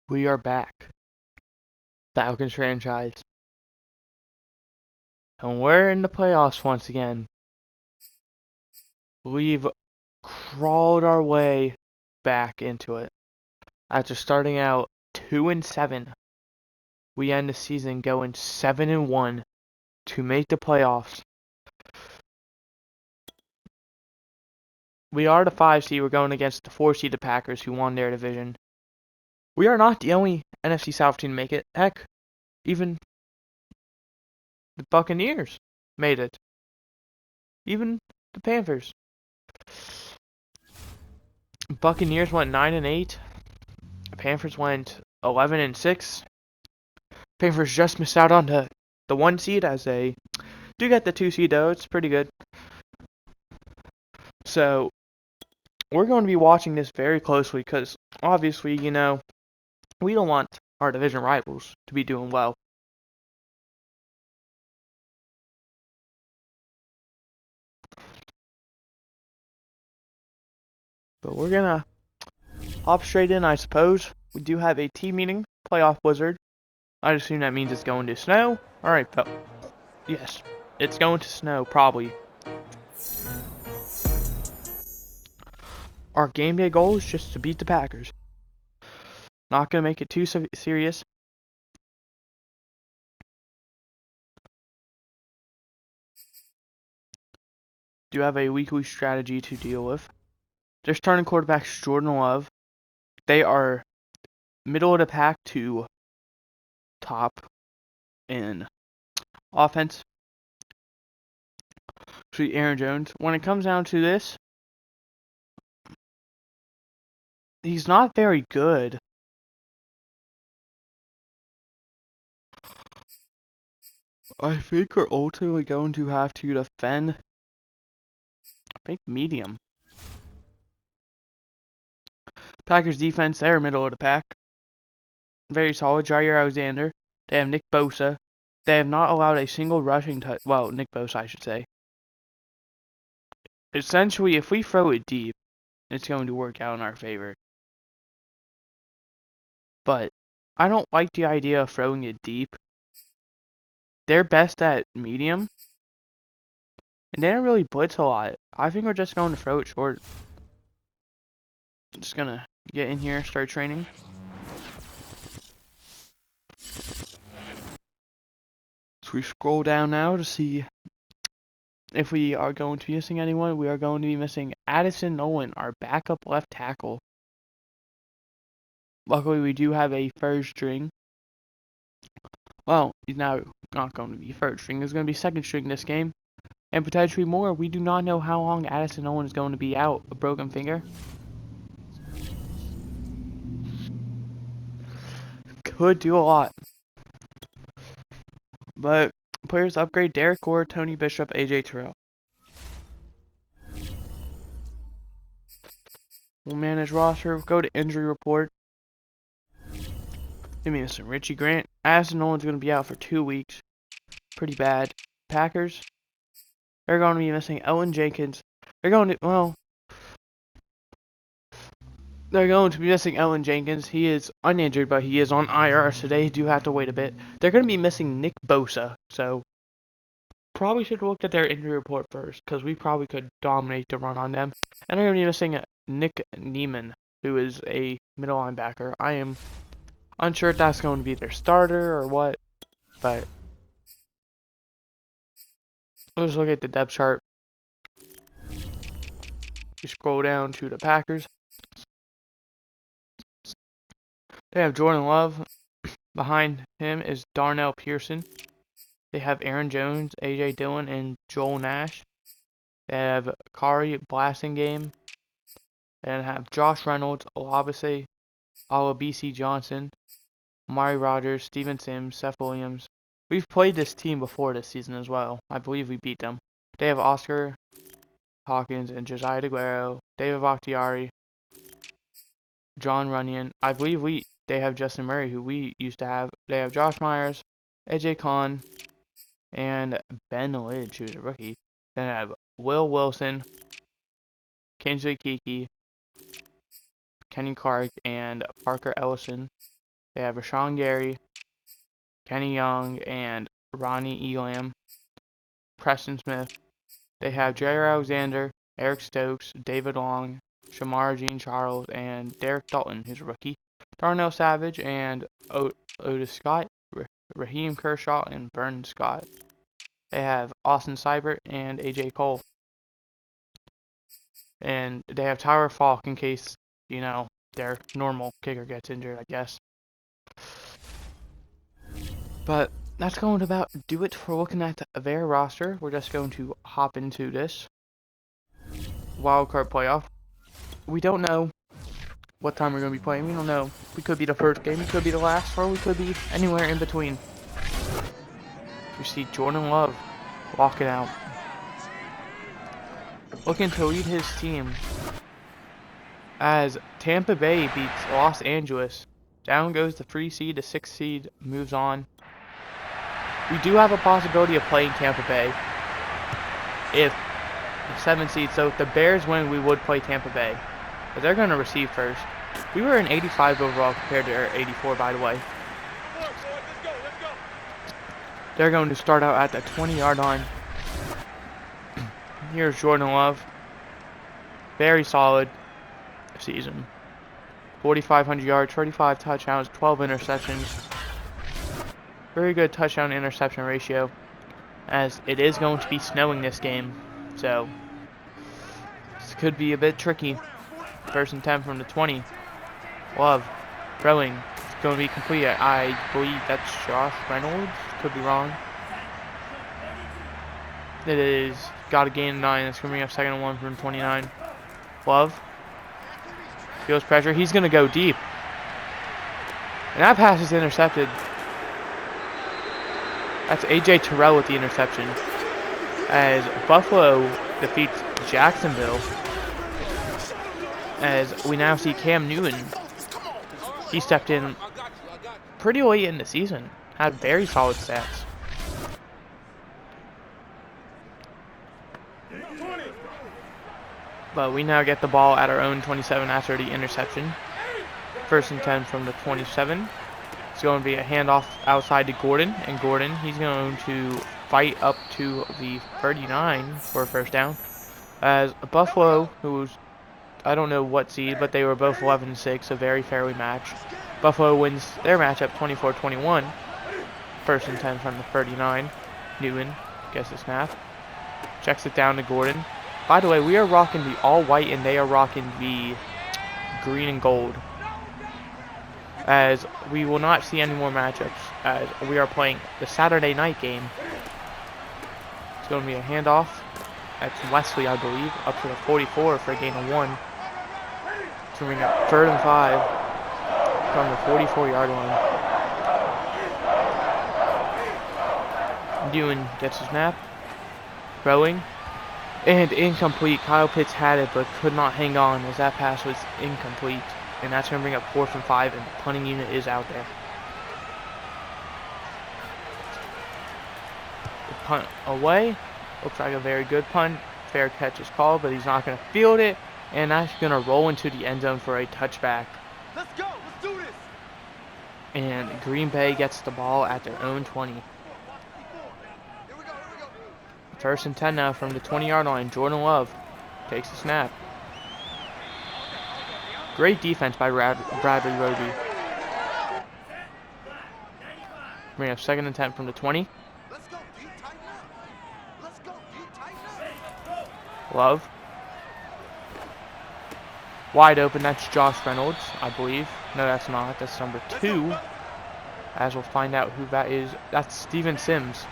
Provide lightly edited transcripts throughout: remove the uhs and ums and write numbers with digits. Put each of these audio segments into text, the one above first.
We are back. Falcons franchise. And we're in the playoffs once again. We've crawled our way back into it. After starting out 2-7, we end the season going 7-1 to make the playoffs. We are the 5 seed. We're going against the 4 seed, the Packers, who won their division. We are not the only NFC South team to make it. Heck, even the Buccaneers made it. Even the Panthers. Buccaneers went 9-8. Panthers went 11-6. Panthers just missed out on the 1 seed, as they do get the 2 seed though. It's pretty good. So we're going to be watching this very closely because obviously, we don't want our division rivals to be doing well. But we're gonna hop straight in, I suppose. We do have a team meeting, playoff wizard. I assume that means it's going to snow. Alright, yes, it's going to snow, probably. Our game day goal is just to beat the Packers. Not gonna make it too serious. Do have a weekly strategy to deal with. Their starting quarterback's Jordan Love. They are middle of the pack to top in offense. To Aaron Jones. When it comes down to this, he's not very good. I think we're ultimately going to have to defend. I think medium. Packers defense, they're middle of the pack. Very solid. Jair Alexander. They have Nick Bosa. They have not allowed a single rushing touch. Well, Nick Bosa, I should say. Essentially, if we throw it deep, it's going to work out in our favor. But I don't like the idea of throwing it deep. They're best at medium. And they don't really blitz a lot. I think we're just going to throw it short. Just gonna get in here, start training. So we scroll down now to see if we are going to be missing anyone. We are going to be missing Addison Nolan, our backup left tackle. Luckily, we do have a third string. Well, he's now not going to be third string. He's going to be second string this game. And potentially more. We do not know how long Addison Nolan is going to be out. A broken finger. Could do a lot. But players upgrade: Derek Gore, Tony Bishop, AJ Terrell. We'll manage roster. Go to injury report. Give me some Richie Grant. Addison Nolan's going to be out for 2 weeks. Pretty bad. Packers. They're going to be missing Elton Jenkins. They're going to be missing Elton Jenkins. He is uninjured, but he is on IR, so they do have to wait a bit. They're going to be missing Nick Bosa, so probably should have looked at their injury report first, because we probably could dominate the run on them. And they're going to be missing Nick Neiman, who is a middle linebacker. I am unsure if that's going to be their starter or what, but let's look at the depth chart. We scroll down to the Packers. They have Jordan Love. Behind him is Darnell Pearson. They have Aaron Jones, AJ Dillon, and Joel Nash. They have Kari Blasingame. And have Josh Reynolds, Olabisi Johnson, Amari Rogers, Steven Sims, Seth Williams. We've played this team before this season as well. I believe we beat them. They have Oscar Hawkins and Josiah DeGuerro, David Bakhtiari, John Runyon. I believe they have Justin Murray, who we used to have. They have Josh Myers, AJ Kahn, and Ben Lidge, who's a rookie. Then they have Will Wilson, Kingsley Kiki, Kenny Clark, and Parker Ellison. They have Rashawn Gary, Kenny Young, and Ronnie Elam, Preston Smith. They have Jerry Alexander, Eric Stokes, David Long, Shamar Jean-Charles, and Derek Dalton, who's a rookie. Darnell Savage and Otis Scott, Raheem Kershaw, and Vernon Scott. They have Austin Seibert and AJ Cole. And they have Tyler Falk in case, their normal kicker gets injured, I guess. But that's going to about do it for looking at their roster. We're just going to hop into this wildcard playoff. We don't know what time we're going to be playing. We don't know. We could be the first game, we could be the last, or we could be anywhere in between. We see Jordan Love walking out, looking to lead his team as Tampa Bay beats Los Angeles. Down goes the 3 seed, the 6 seed moves on. We do have a possibility of playing Tampa Bay if the 7 seed, so if the Bears win, we would play Tampa Bay. But they're going to receive first. We were an 85 overall compared to our 84, by the way. They're going to start out at the 20-yard line. Here's Jordan Love. Very solid season. 4,500 yards, 35 touchdowns, 12 interceptions. Very good touchdown-interception ratio, as it is going to be snowing this game. So, this could be a bit tricky. First and 10 from the 20. Love. Throwing. It's going to be complete. I believe that's Josh Reynolds. Could be wrong. It is. Got a gain of 9. It's going to bring up 2nd and 1 from 29. Love. Feels pressure. He's going to go deep. And that pass is intercepted. That's A.J. Terrell with the interception. As Buffalo defeats Jacksonville. As we now see Cam Newton. He stepped in pretty late in the season. Had very solid stats. But we now get the ball at our own 27 after the interception. First and 10 from the 27. It's going to be a handoff outside to Gordon. And Gordon, he's going to fight up to the 39 for a first down. As Buffalo, who's, I don't know what seed, but they were both 11-6, a very fairly matched. Buffalo wins their matchup 24-21. First and 10 from the 39. Newton gets the snap. Checks it down to Gordon. By the way, we are rocking the all-white and they are rocking the green and gold. As we will not see any more matchups as we are playing the Saturday night game. It's going to be a handoff. That's Wesley, I believe, up to the 44 for a gain of 1. It's going to bring up 3rd and 5 from the 44-yard line. Newton gets his snap. Throwing. And incomplete. Kyle Pitts had it but could not hang on as that pass was incomplete. And that's going to bring up 4th and 5 and the punting unit is out there. The punt away. Looks like a very good punt. Fair catch is called, but he's not going to field it. And that's going to roll into the end zone for a touchback. Let's go. Let's do this. And Green Bay gets the ball at their own 20. First and 10 now from the 20-yard line. Jordan Love takes the snap. Great defense by Bradley Roby. Bring up 2nd and 10 from the 20. Love. Wide open. That's Josh Reynolds, I believe. No, that's not. That's number 2. As we'll find out who that is. That's Steven Sims.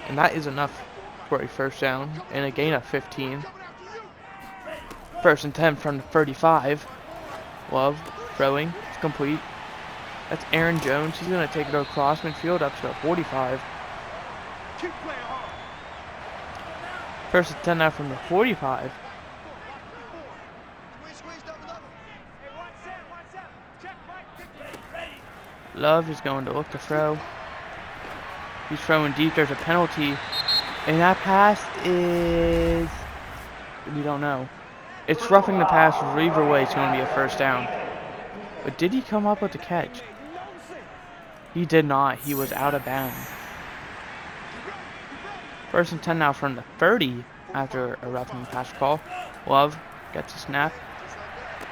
And that is enough for a first down and a gain of 15. First and 10 from the 35. Love throwing. It's complete. That's Aaron Jones. He's going to take it across midfield up to the 45. First and 10 now from the 45. Love is going to look to throw. He's throwing deep. There's a penalty. And that pass is... we don't know. It's roughing the pass. Either way, it's going to be a first down. But did he come up with the catch? He did not. He was out of bounds. 1st and 10 now from the 30 after a roughing pass call. Love gets a snap.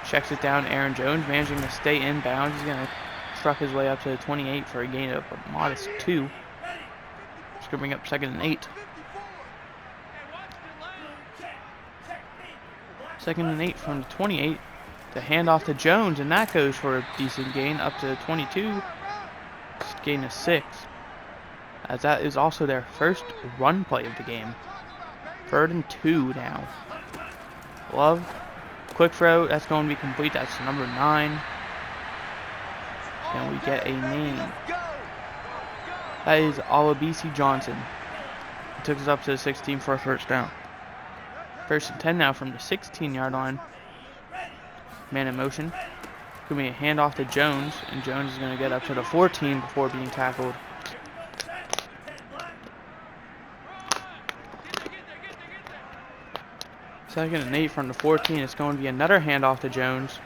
Checks it down. Aaron Jones managing to stay in bounds. He's going to truck his way up to the 28 for a gain of a modest 2. It's going to bring up 2nd and 8. 2nd and 8 from the 28. The handoff to Jones, and that goes for a decent gain up to the 22. It's a gain of 6. As that is also their first run play of the game. 3rd and 2 now. Love. Quick throw. That's going to be complete. That's number 9. And we get a name. That is Olabisi Johnson. He took us up to the 16 for a first down. 1st and 10 now from the 16-yard line. Man in motion. Going to be a handoff to Jones. And Jones is going to get up to the 14 before being tackled. 2nd and 8 from the 14. It's going to be another handoff to Jones.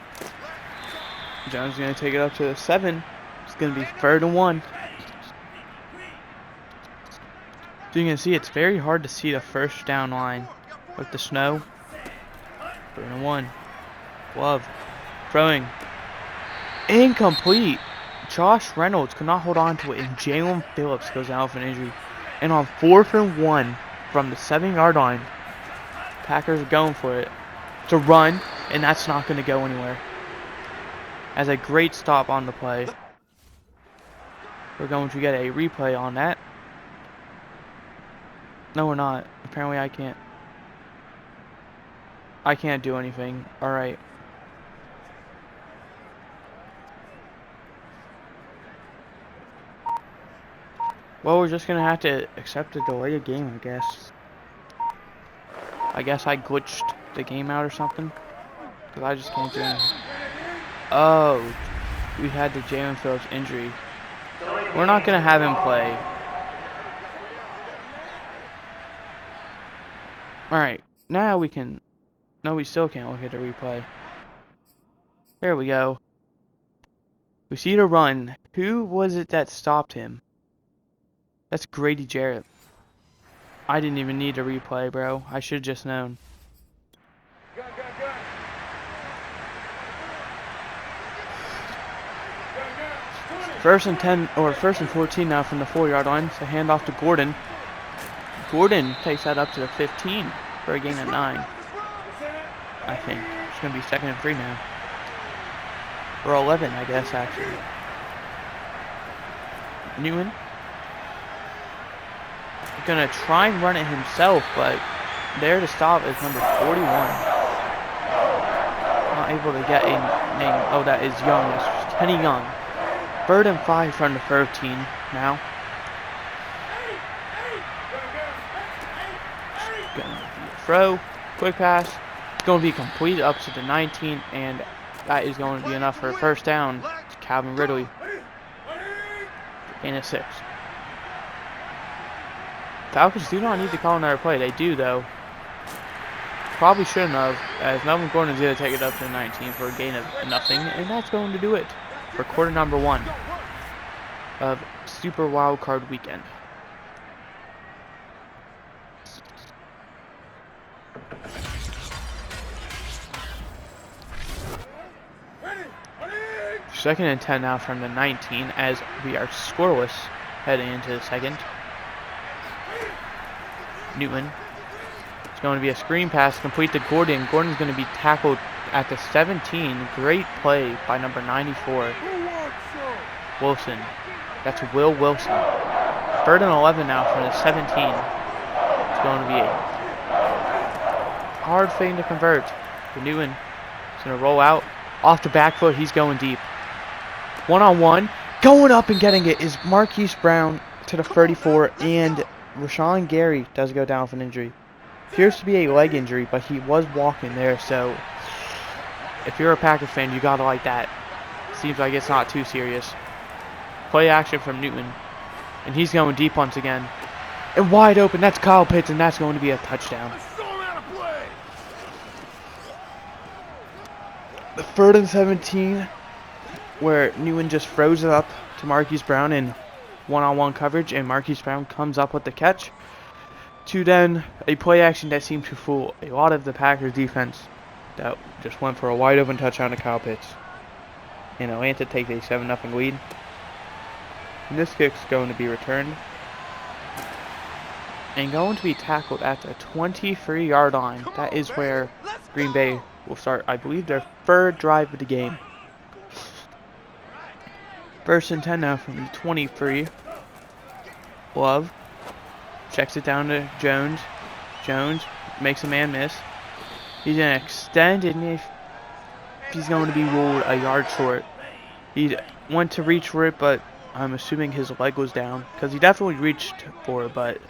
Jones is going to take it up to the 7. It's going to be 3rd and 1. So you can see it's very hard to see the first down line with the snow. 3rd and 1. Love. Throwing. Incomplete. Josh Reynolds could not hold on to it, and Jalen Phillips goes down with an injury. And on 4th and 1 from the 7-yard line, Packers are going for it. It's a run, and that's not going to go anywhere. As a great stop on the play. We're going to get a replay on that. No, we're not. Apparently I can't. I can't do anything. Alright. Well, we're just going to have to accept a delay of game, I guess. I guess I glitched the game out or something. Because I just can't do anything. Oh. We had the Jalen Phillips injury. We're not going to have him play. Alright. Now we can... No, we still can't look at the replay. There we go. We see the run. Who was it that stopped him? That's Grady Jarrett. I didn't even need a replay, bro. I should have just known. First and 10, or 1st and 14 now from the 4-yard line. So handoff to Gordon. Gordon takes that up to the 15 for a gain of 9. I think. It's going to be 2nd and 3 now. Or 11, I guess, actually. Newman. Gonna try and run it himself, but there to stop is number 41. Not able to get a name. Oh, that is Young. That's Kenny Young. 3rd and 5 from the 13 now. Gonna be a throw. Quick pass. It's going to be complete up to the 19, and that is going to be enough for a first down. It's Calvin Ridley. Gain of 6. Falcons do not need to call another play. They do, though. Probably shouldn't have, as Melvin Gordon is going to take it up to the 19 for a gain of nothing, and that's going to do it for quarter number 1 of Super Wild Card Weekend. Second and 10 now from the 19 as we are scoreless heading into the second. Newton. It's going to be a screen pass complete to Gordon. Gordon's going to be tackled at the 17. Great play by number 94. Wilson. That's Will Wilson. 3rd and 11 now from the 17. It's going to be a hard thing to convert. For Newton. He's going to roll out. Off the back foot. He's going deep. One-on-one. Going up and getting it is Marquise Brown to the 34, and Rashawn Gary does go down with an injury. Appears to be a leg injury, but he was walking there, so if you're a Packers fan, you gotta like that. Seems like it's not too serious. Play action from Newton, and he's going deep once again. And wide open, that's Kyle Pitts, and that's going to be a touchdown. The 3rd and 17 where Newman just throws it up to Marquise Brown in one-on-one coverage, and Marquise Brown comes up with the catch. To then a play action that seemed to fool a lot of the Packers defense that just went for a wide open touchdown to Kyle Pitts. And Atlanta takes a 7-0 lead. And this kick's going to be returned. And going to be tackled at the 23-yard line. That is where Green Bay will start, I believe, their third drive of the game. First and 10 now from the 23. Love checks it down to Jones. Jones makes a man miss. He's going to extend, and if he's going to be ruled a yard short. He went to reach for it, but I'm assuming his leg was down, because he definitely reached for it, but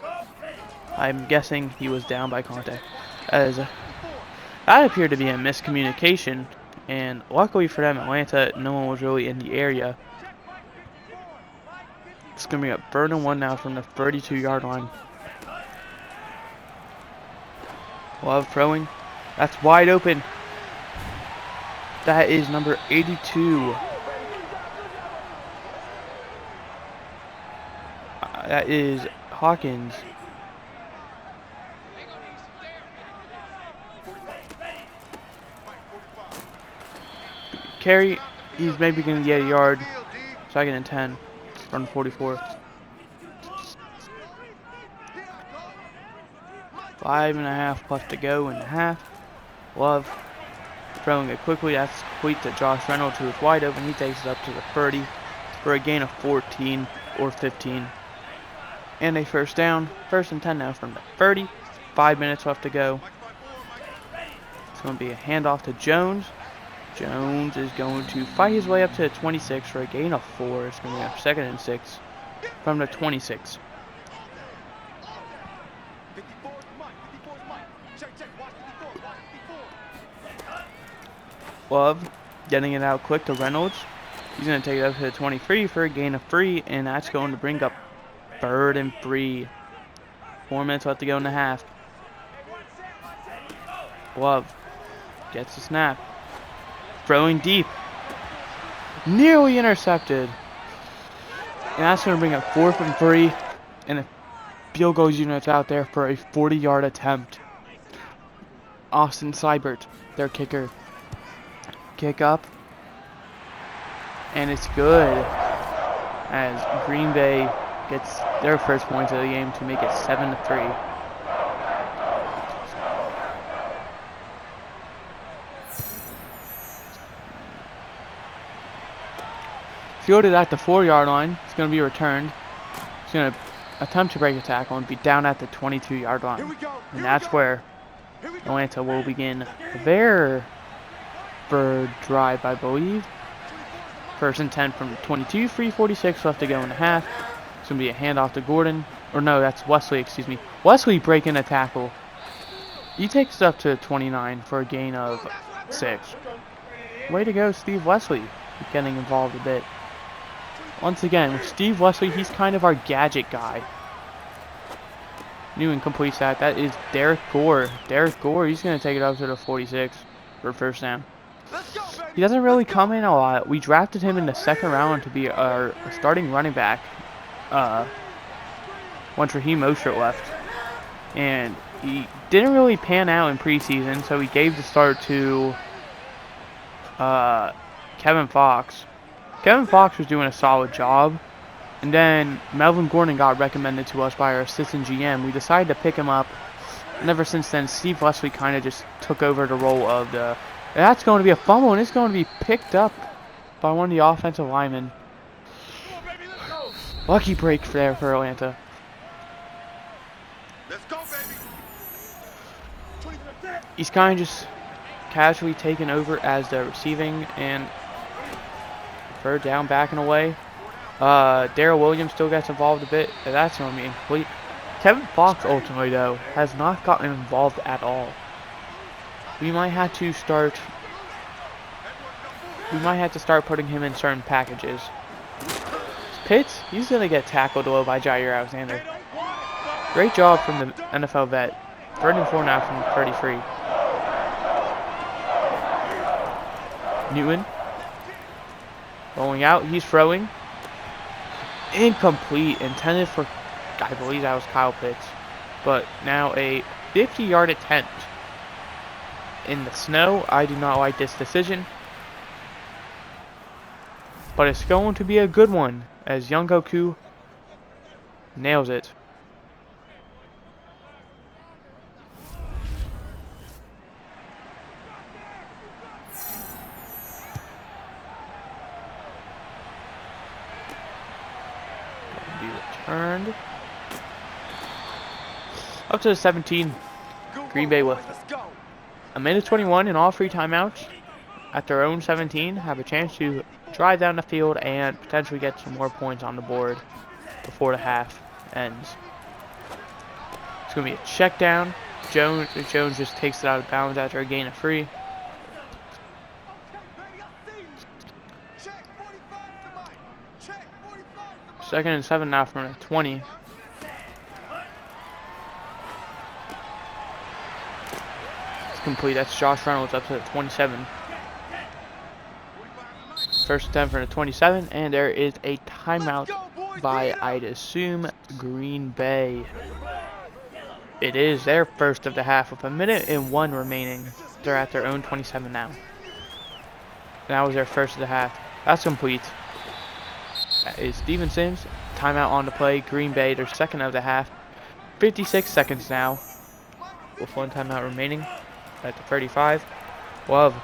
I'm guessing he was down by contact. As that appeared to be a miscommunication, and luckily for them, Atlanta, no one was really in the area. It's going to be a 3rd and 1 now from the 32-yard line. Love throwing. That's wide open. That is number 82. That is Hawkins. Carry. He's maybe going to get a yard. 2nd and 10 from 44. 5.5 left to go in the half. Love throwing it quickly. That's complete to Josh Reynolds, who is wide open. He takes it up to the 30 for a gain of 14 or 15. And a first down. 1st and 10 now from the 30. 5 minutes left to go. It's going to be a handoff to Jones. Jones is going to fight his way up to the 26 for a gain of 4. It's going to be a 2nd and 6 from the 26. Love getting it out quick to Reynolds. He's going to take it up to the 23 for a gain of 3, and that's going to bring up 3rd and 3. 4 minutes left to go in the half. Love gets the snap. Throwing deep. Nearly intercepted. And that's going to bring up 4th and 3. And the field goal unit's out there for a 40-yard attempt. Austin Seibert, their kicker. Kick up. And it's good. As Green Bay gets their first points of the game to make it 7-3. Fielded at the 4-yard line. It's going to be returned. It's going to attempt to break a tackle and be down at the 22-yard line. And that's where Atlanta will begin their 3rd drive, I believe. 1st and 10 from 22, 3:46 left to go in the half. It's going to be a handoff to Gordon. Or no, that's Wesley, excuse me. Wesley breaking a tackle. He takes it up to 29 for a gain of 6. Way to go, Steve Wesley. Getting involved a bit. Once again, with Steve Wesley, he's kind of our gadget guy. Newman completes that. That is Derek Gore. Derek Gore, he's going to take it up to the 46 for 1st down. He doesn't really come in a lot. We drafted him in the 2nd round to be our starting running back once Raheem Mostert left. And he didn't really pan out in preseason, so he gave the start to Kevin Fox. Kevin Fox was doing a solid job, and then Melvin Gordon got recommended to us by our assistant GM. We decided to pick him up, and ever since then, Steve Wesley kind of just took over the role of the... And that's going to be a fumble, and it's going to be picked up by one of the offensive linemen. Lucky break there for Atlanta. He's kind of just casually taken over as the receiving and 3rd down, backing away. Darrell Williams still gets involved a bit, but that's going to be incomplete. Kevin Fox ultimately, though, has not gotten involved at all. We might have to start putting him in certain packages. Pitts, he's going to get tackled low by Jair Alexander. Great job from the NFL vet. 3rd and 4 now from 33. Newman Rolling out, he's throwing. Incomplete, intended for, I believe that was Kyle Pitts. But now a 50-yard attempt in the snow. I do not like this decision. But it's going to be a good one as Young Goku nails it. Be returned. Up to the 17. Green Bay with a minute 21 and all 3 timeouts at their own 17 have a chance to drive down the field and potentially get some more points on the board before the half ends. It's going to be a check down. Jones just takes it out of bounds after a gain of 3. Second and 7 now from the 20. It's complete. That's Josh Reynolds up to the 27. First and 10 for the 27, and there is a timeout by, I'd assume, Green Bay. It is their first of the half with a minute and 1 remaining. They're at their own 27 now. That was their first of the half. That's complete. That is Steven Sims. Timeout on the play. Green Bay, their second of the half. 56 seconds now with 1 timeout remaining at the 35. Love.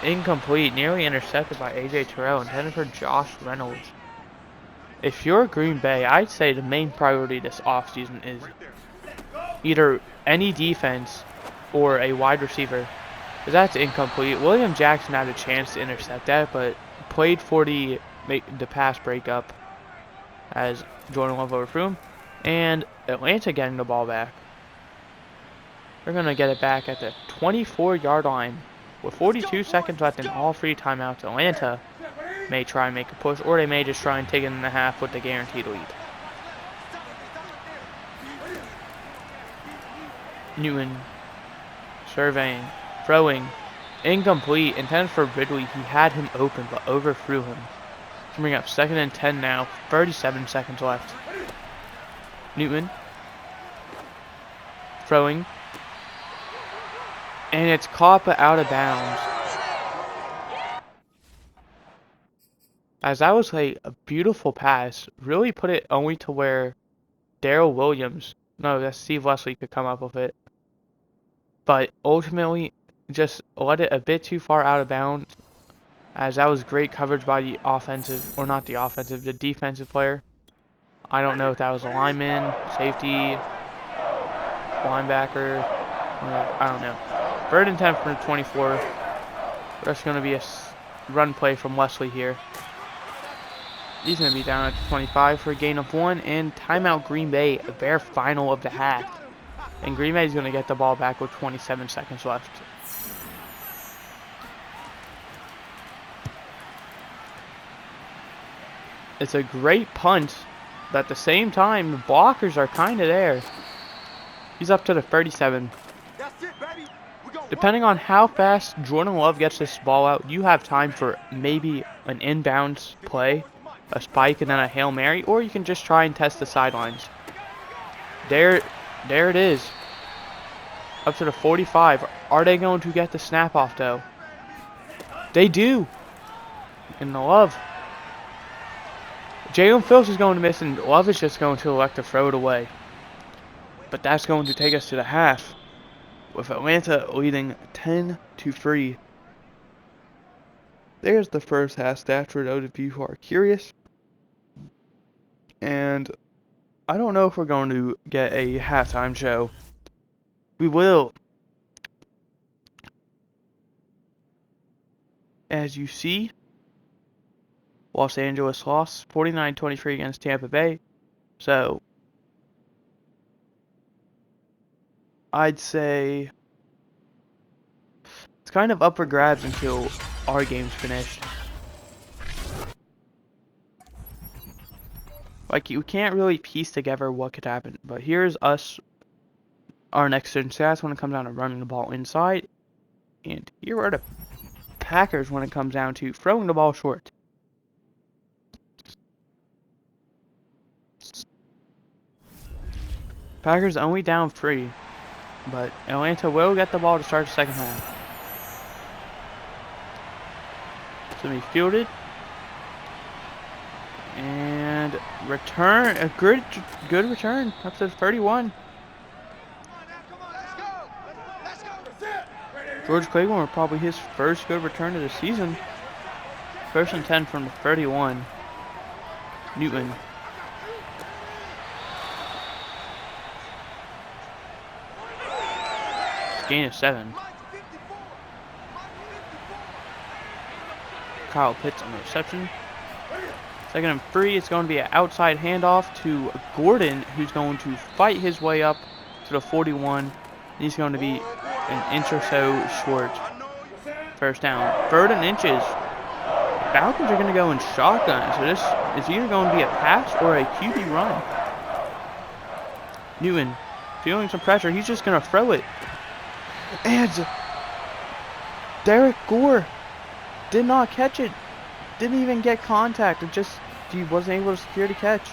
Incomplete. Nearly intercepted by A.J. Terrell. Intended for Josh Reynolds. If you're Green Bay, I'd say the main priority this offseason is either any defense or a wide receiver. Because that's incomplete. William Jackson had a chance to intercept that, but played for the pass breakup as Jordan Love overthrew him. And Atlanta getting the ball back. They're going to get it back at the 24-yard line. With 42 seconds left in all 3 timeouts, Atlanta may try and make a push, or they may just try and take it in the half with the guaranteed lead. Newton surveying, throwing, incomplete, intended for Ridley. He had him open but overthrew him. Coming up second and 10 now, 37 seconds left. Newton throwing, and it's caught but out of bounds. As that was like a beautiful pass, really put it only to where Darrell Williams, no, that's Steve Leslie, could come up with it. But ultimately, just let it a bit too far out of bounds, as that was great coverage by the offensive, or not the offensive, the defensive player. I don't know if that was a lineman, safety, linebacker, I don't know. Third and 10 from the 24. There's going to be a run play from Leslie here. He's going to be down at the 25 for a gain of 1, and timeout Green Bay, their final of the half. And Green Bay is going to get the ball back with 27 seconds left. It's a great punt, but at the same time, the blockers are kind of there. He's up to the 37. Depending on how fast Jordan Love gets this ball out, you have time for maybe an inbounds play, a spike, and then a Hail Mary, or you can just try and test the sidelines. There it is. Up to the 45. Are they going to get the snap off, though? They do. And the Love. Jalen Phillips is going to miss, and Love is just going to elect to throw it away. But that's going to take us to the half, with Atlanta leading 10-3. There's the first half stats for those of you who are curious. And I don't know if we're going to get a halftime show. We will. As you see, Los Angeles lost 49-23 against Tampa Bay. So I'd say it's kind of up for grabs until our game's finished. Like, you can't really piece together what could happen. But here's us, our next gen stats when it comes down to running the ball inside. And here are the Packers when it comes down to throwing the ball short. Packers only down 3, but Atlanta will get the ball to start the second half. It's going to be fielded. And return, a good return up to 31. George Claiborne will probably his first good return of the season. 1st and 10 from the 31. Newton. Gain of 7. Kyle Pitts on the reception. 2nd and 3. It's going to be an outside handoff to Gordon, who's going to fight his way up to the 41. He's going to be an inch or so short. 1st down. 3rd and inches. Falcons are going to go in shotgun, so this is either going to be a pass or a QB run. Newton feeling some pressure. He's just going to throw it. And Derek Gore did not catch it. Didn't even get contact. He wasn't able to secure the catch.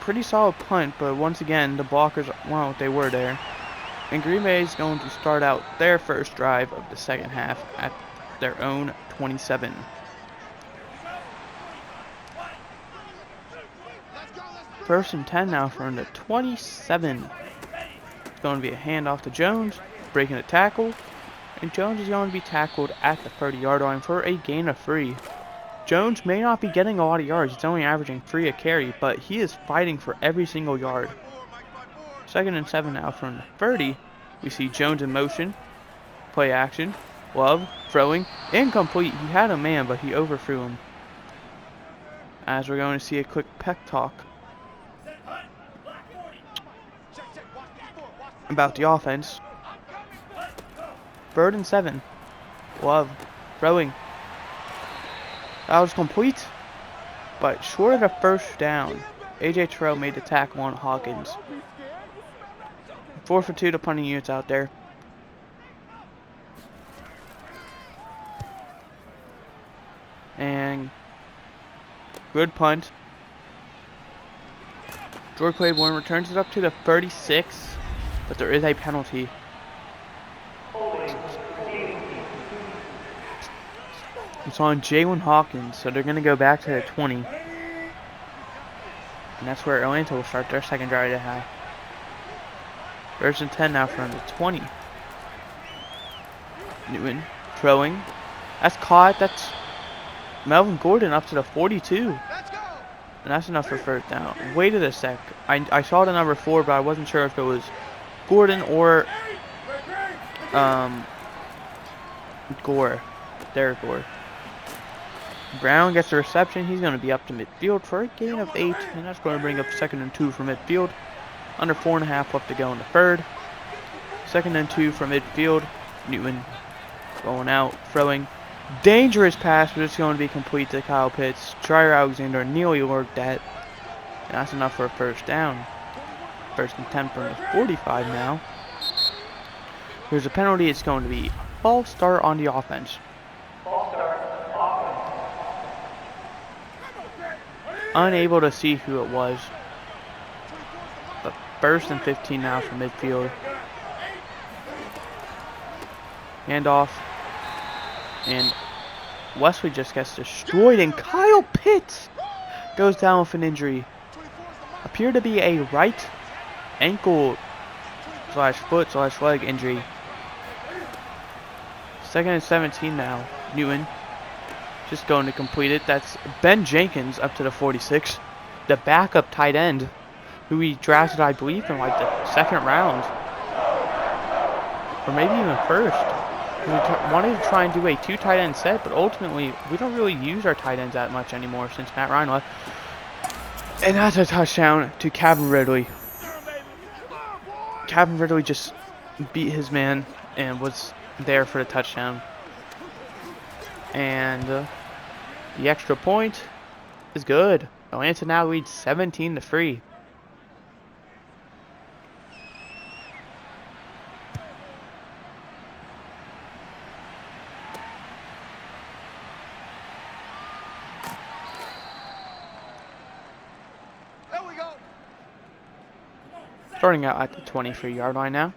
Pretty solid punt, but once again, the blockers, well, they were there. And Green Bay is going to start out their first drive of the second half at their own 27. First and 10 now from the 27. It's going to be a handoff to Jones, breaking a tackle. And Jones is going to be tackled at the 30-yard line for a gain of 3. Jones may not be getting a lot of yards. He's only averaging 3 a carry, but he is fighting for every single yard. 2nd and 7 now from the 30. We see Jones in motion. Play action. Love. Throwing. Incomplete. He had a man, but he overthrew him. As we're going to see a quick pep talk about the offense. 3rd and 7. Love. Throwing. That was complete, but short of a 1st down. AJ Terrell made the tackle on Hawkins. 4 for 2 to punting units out there. And good punt. George Claiborne returns it up to the 36, but there is a penalty. It's on Jalen Hawkins, so they're going to go back to the 20. And that's where Atlanta will start their second drive to have. 1st and 10 now from the 20. Newton throwing. That's caught. That's Melvin Gordon up to the 42. And that's enough for 1st down. Waited a sec. I saw the number 4, but I wasn't sure if it was Gordon or Gore. Derek Gore. Brown gets the reception. He's going to be up to midfield for a gain of 8. And that's going to bring up 2nd and 2 from midfield. Under 4.5 left to go in the 3rd. 2nd and 2 from midfield. Newton going out, throwing. Dangerous pass, but it's going to be complete to Kyle Pitts. Jair Alexander nearly worked that. And that's enough for a 1st down. 1st and 10 from the 45 now. There's a penalty. It's going to be false start on the offense. Unable to see who it was. But 1st and 15 now from midfield. Handoff. And Wesley just gets destroyed. And Kyle Pitts goes down with an injury. Appeared to be a right ankle / foot / leg injury. 2nd and 17 now. Newton just going to complete it. That's Ben Jenkins up to the 46. The backup tight end who we drafted, I believe, in like the 2nd round. Or maybe even 1st. We wanted to try and do a 2 tight end set, but ultimately we don't really use our tight ends that much anymore since Matt Ryan left. And that's a touchdown to Calvin Ridley. Calvin Ridley just beat his man and was there for the touchdown. And the extra point is good. Atlanta now leads 17-3. There we go. Starting out at the 23-yard line now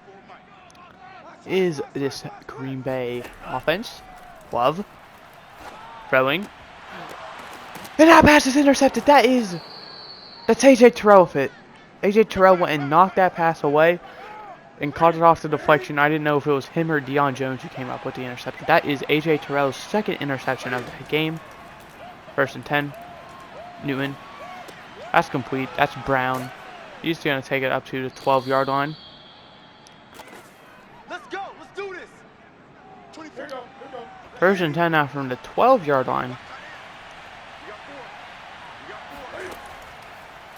is this Green Bay offense. Love. Throwing. And that pass is intercepted. That's AJ Terrell fit. AJ Terrell went and knocked that pass away and caught it off the deflection. I didn't know if it was him or Deion Jones who came up with the interception. That is AJ Terrell's second interception of the game. 1st and 10. Newton. That's complete. That's Brown. He's going to take it up to the 12-yard line. Let's go. Let's do this. 24. 1st and 10 now from the 12-yard line.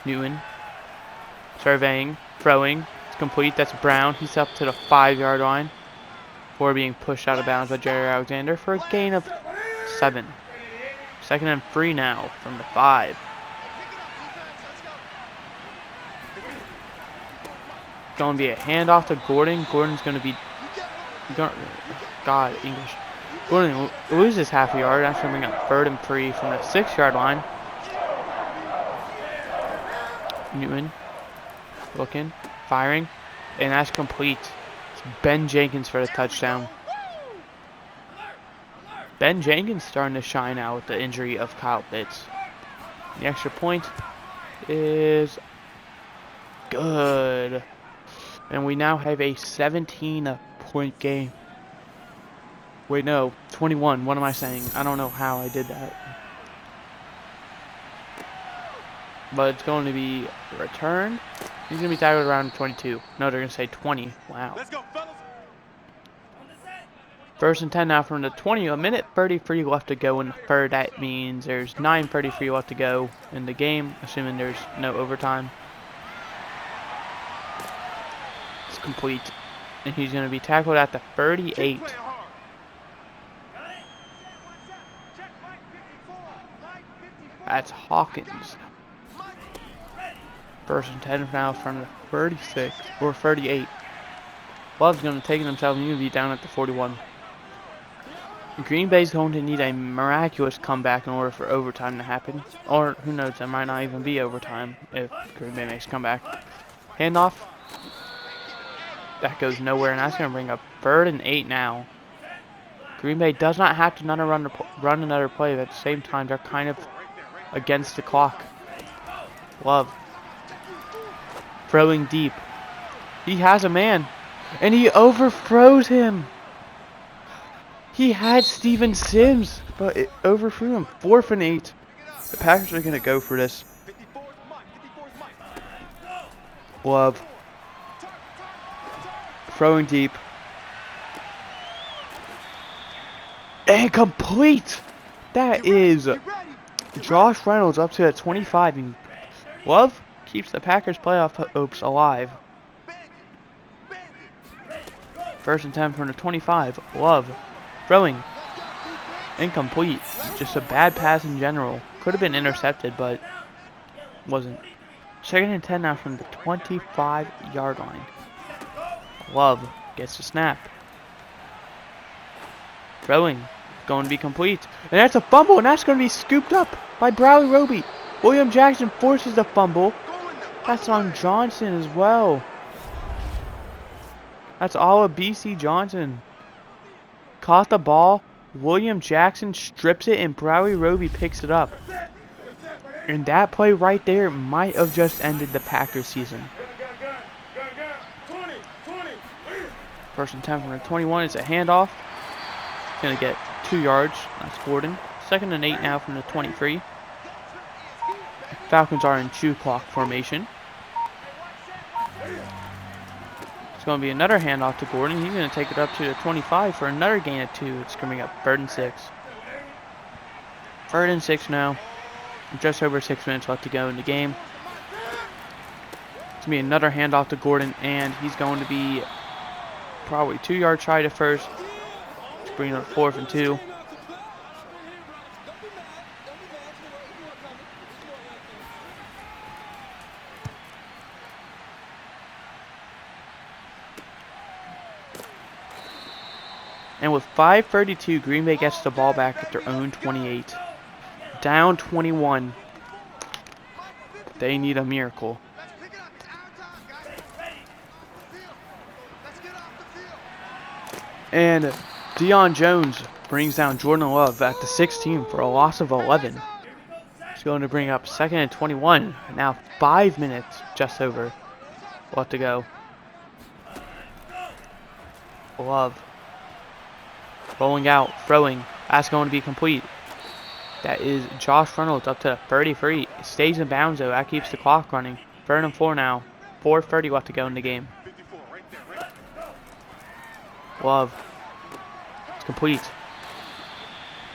Newton. Surveying. Throwing. It's complete. That's Brown. He's up to the 5-yard line before being pushed out of bounds by Jerry Alexander for a gain of 7. 2nd and 3 now from the 5. Going to be a handoff to Gordon. Gordon's going to be... God, English. Gordon loses half a yard. That's going to bring up 3rd and 3 from the 6-yard line. Newton. Looking. Firing. And that's complete. It's Ben Jenkins for the touchdown. Ben Jenkins starting to shine out with the injury of Kyle Pitts. The extra point is good. And we now have a 17-point game. Wait, no. 21. What am I saying? I don't know how I did that. But it's going to be returned. He's going to be tackled around 22. No, they're going to say 20. Wow. Let's go, fellas. 1st and 10 now from the 20. A minute 33 left to go in the 3rd. That means there's 9:33 left to go in the game, assuming there's no overtime. It's complete. And he's going to be tackled at the 38. That's Hawkins. 1st and 10 now from the 36 or 38. Love's going to take it himself and he's going to be down at the 41. Green Bay's going to need a miraculous comeback in order for overtime to happen. Or who knows, there might not even be overtime if Green Bay makes a comeback. Handoff. That goes nowhere, and that's going to bring up 3rd and 8 now. Green Bay does not have to run another play, but at the same time, they're kind of against the clock. Love. Throwing deep. He has a man, and he overthrows him. He had Steven Sims, but it overthrew him. 4th and 8. The Packers are going to go for this. Love. Throwing deep. And complete! That is Josh Reynolds up to the 25. And Love keeps the Packers playoff hopes alive. 1st and 10 from the 25. Love. Throwing. Incomplete. Just a bad pass in general. Could have been intercepted, but wasn't. 2nd and 10 now from the 25-yard line. Love gets the snap. Throwing. Going to be complete. And that's a fumble, and that's going to be scooped up by Bradley Roby. William Jackson forces the fumble. That's on Johnson as well. That's all of BC Johnson. Caught the ball. William Jackson strips it, and Bradley Roby picks it up. And that play right there might have just ended the Packers season. 1st and 10 from the 21. It's a handoff. It's going to get 2 yards. That's Gordon. 2nd and 8 now from the 23. Falcons are in 2 clock formation. It's going to be another handoff to Gordon. He's going to take it up to the 25 for another gain of 2. It's coming up 3rd and 6. 3rd and 6 now. Just over 6 minutes left to go in the game. It's going to be another handoff to Gordon, and he's going to be probably 2 yards shy to first. It's bringing up 4th and 2. And with 5:32, Green Bay gets the ball back at their own 28. Down 21. They need a miracle. And Deion Jones brings down Jordan Love at the 16 for a loss of 11. He's going to bring up 2nd and 21. Now 5 minutes just over left to go. Love rolling out, throwing. That's going to be complete. That is Josh Reynolds up to the 33. Stays in bounds though. That keeps the clock running. 3rd and 4 now. 4:30 left to go in the game. Love. It's complete.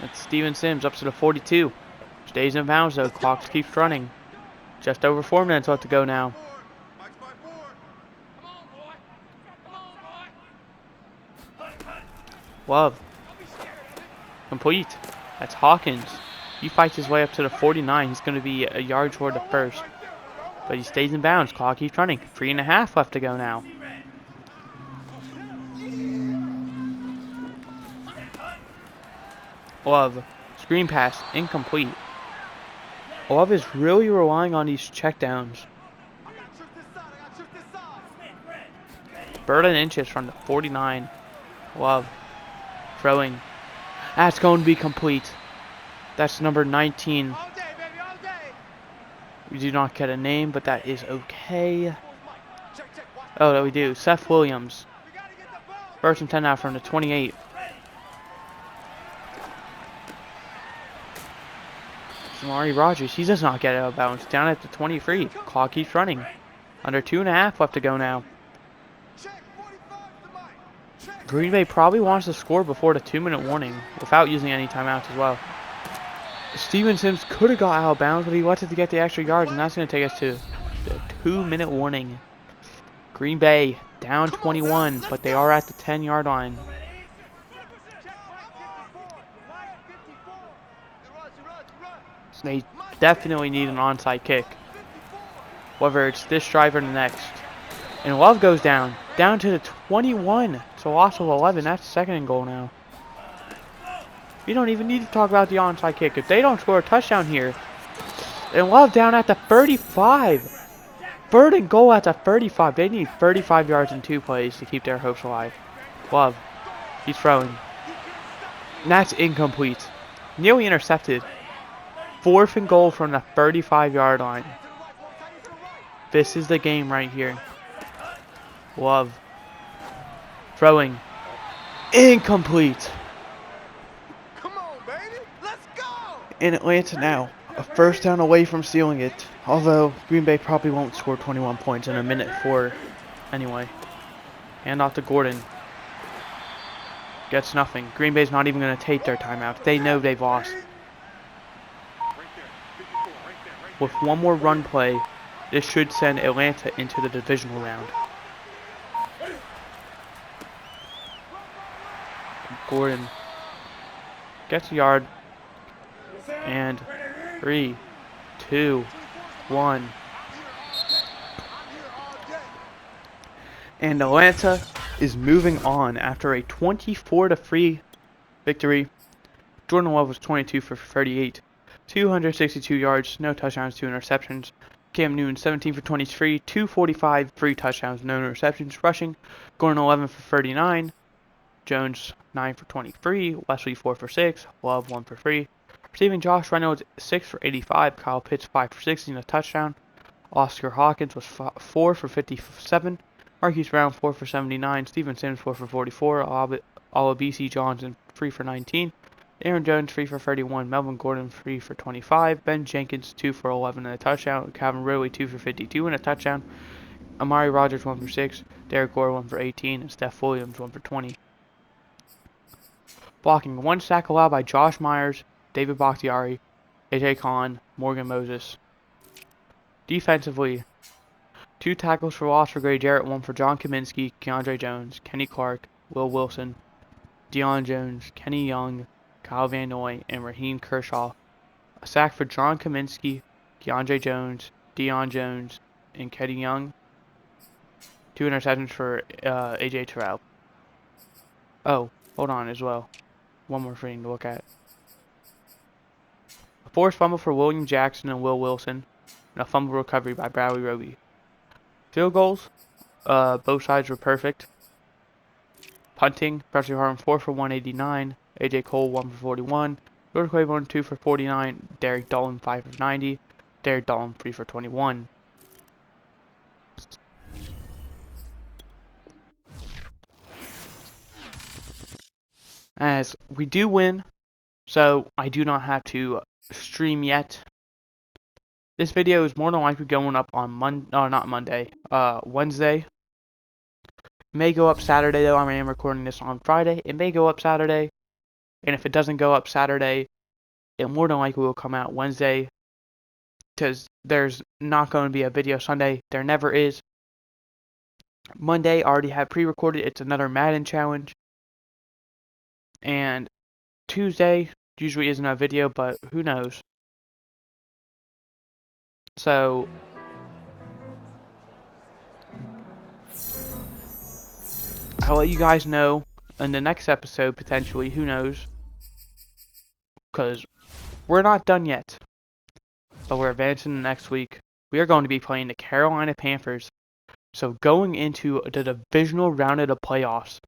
That's Steven Sims up to the 42. Stays in bounds though. Clock keeps running. Just over 4 minutes left to go now. Love. Complete. That's Hawkins. He fights his way up to the 49. He's going to be a yard short of first. But he stays in bounds. Clock keeps running. 3.5 left to go now. Love. Screen pass. Incomplete. Love is really relying on these checkdowns. 3rd and inches from the 49. Love. Throwing. That's going to be complete. That's number 19. We do not get a name, but that is okay. Oh, no, we do. Seth Williams. 1st and 10 now from the 28. Amari Rogers, he does not get out of bounds. Down at the 23. Clock keeps running. Under 2.5 left to go now. Green Bay probably wants to score before the 2-minute warning without using any timeouts as well. Steven Sims could have got out of bounds, but he wanted to get the extra yards, and that's going to take us to the 2-minute warning. Green Bay down 21, but they are at the 10-yard line. So they definitely need an onside kick, whether it's this drive or the next. And Love goes down to the 21. It's a loss of 11. That's 2nd and goal now. We don't even need to talk about the onside kick. If they don't score a touchdown here, and Love down at the 35. 3rd and goal at the 35. They need 35 yards in 2 plays to keep their hopes alive. Love. He's throwing. And that's incomplete. Nearly intercepted. 4th and goal from the 35-yard line. This is the game right here. Love. Throwing. Incomplete. Come on, baby. Let's go. In Atlanta now. A 1st down away from stealing it. Although Green Bay probably won't score 21 points in a minute 4 anyway. Hand off to Gordon. Gets nothing. Green Bay's not even going to take their timeout. They know they've lost. With one more run play, this should send Atlanta into the divisional round. Gordon gets a yard. And 3, 2, 1. And Atlanta is moving on after a 24-3 victory. Jordan Love was 22 for 38. 262 yards, no touchdowns, 2 interceptions. Cam Newton 17 for 23, 245, 3 touchdowns, no interceptions. Rushing, Gordon 11 for 39. Jones 9 for 23. Wesley 4 for 6. Love 1 for 3. Receiving, Josh Reynolds 6 for 85. Kyle Pitts 5 for 16, a touchdown. Oscar Hawkins was 4 for 57. Marquise Brown 4 for 79. Steven Sims 4 for 44. Olabisi Johnson 3 for 19. Aaron Jones 3 for 31. Melvin Gordon 3 for 25. Ben Jenkins 2 for 11 and a touchdown. Calvin Ridley 2 for 52 and a touchdown. Amari Rogers 1 for 6. Derek Gore 1 for 18. And Steph Williams 1 for 20. Blocking, 1 sack allowed by Josh Myers, David Bakhtiari, AJ Khan, Morgan Moses. Defensively, 2 tackles for loss for Gray Jarrett, 1 for John Kaminsky, Keandre Jones, Kenny Clark, Will Wilson, Deion Jones, Kenny Young, Kyle Van Noy, and Raheem Kershaw. A sack for John Kaminsky, Keandre Jones, Deion Jones, and Kenny Young. 2 interceptions for AJ Terrell. Oh, hold on as well. One more thing to look at. A forced fumble for William Jackson and Will Wilson, and a fumble recovery by Bradley Roby. Field goals, both sides were perfect. Punting, Presley Harvin 4 for 189, AJ Cole 1 for 41, Jordan Claiborne 2 for 49, Derek Dolan 5 for 90, Derek Dolan 3 for 21. As we do win, so I do not have to stream yet. This video is more than likely going up on Wednesday. It may go up Saturday though. I am recording this on Friday. It may go up Saturday, and if it doesn't go up Saturday, it more than likely will come out Wednesday, because there's not going to be a video Sunday. There never is. Monday, I already have pre-recorded. It's another Madden challenge. And Tuesday usually isn't a video, but who knows. So I'll let you guys know in the next episode, potentially. Who knows? Because we're not done yet. But we're advancing the next week. We are going to be playing the Carolina Panthers. So going into the divisional round of the playoffs,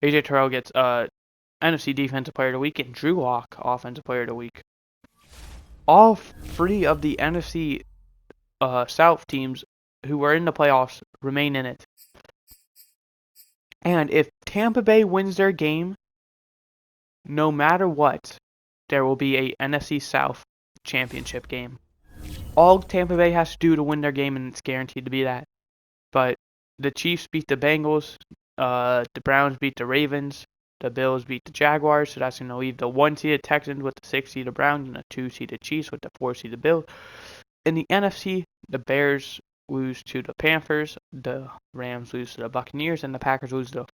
AJ Terrell gets NFC Defensive Player of the Week and Drew Lock Offensive Player of the Week. All three of the NFC South teams who were in the playoffs remain in it. And if Tampa Bay wins their game, no matter what, there will be a NFC South championship game. All Tampa Bay has to do to win their game, and it's guaranteed to be that. But the Chiefs beat the Bengals, the Browns beat the Ravens, the Bills beat the Jaguars, so that's going to leave the 1-seeded Texans with the 6-seeded Browns and the 2-seeded Chiefs with the 4-seeded Bills. In the NFC, the Bears lose to the Panthers, the Rams lose to the Buccaneers, and the Packers lose to the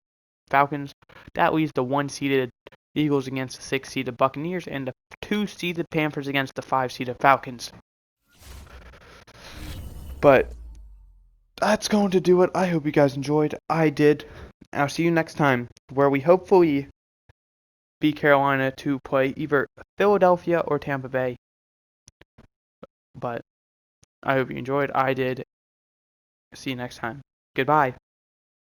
Falcons. That leaves the 1-seeded Eagles against the 6-seeded Buccaneers and the 2-seeded Panthers against the 5-seeded Falcons. But that's going to do it. I hope you guys enjoyed. I did. I'll see you next time, where we hopefully beat Carolina to play either Philadelphia or Tampa Bay. But I hope you enjoyed. I did. See you next time. Goodbye.